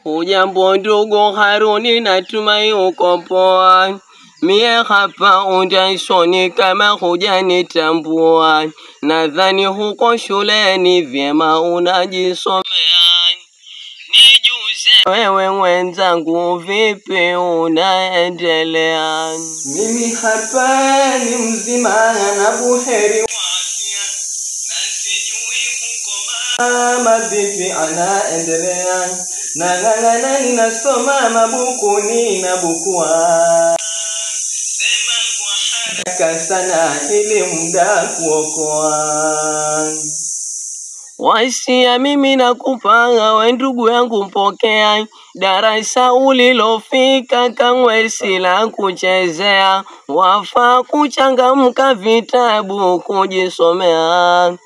Hujambo ndugu Haruni, natumai uko poa. Mie hapa undashoni kama hujanitambua. Nadhani huko shuleni vyema unajisomea. Nijuze wewe mwenzangu, vipi unaendelea? Mimi hapa ni mzima na buheri wa afya, na sijui huko mama vipi anaendelea. Nang'ang'ana ninasoma mabuku ninabukua, sema kwa haraka sana ili muda kuokoa. Wasia mimi nakupanga we ndugu yangu, mpokea. Darasa ulilofika kamwe si la kuchezea. Wafaa kuchangamka vitabu kujisomea.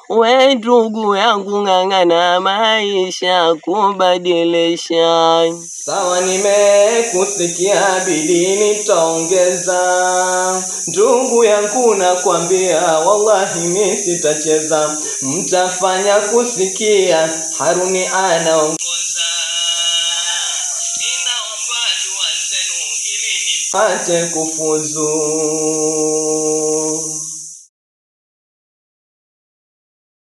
We ndugu yangu, ng'ang'ana maisha kubadilisha. Sawa, nimekusikia, bidii nitaongeza. Ndugu yangu nakwambia, wallahi mimi sitacheza. Mtafanya kusikia, Haruni anaongoza. Ninaomba dua zenu ili nipate kufuzu.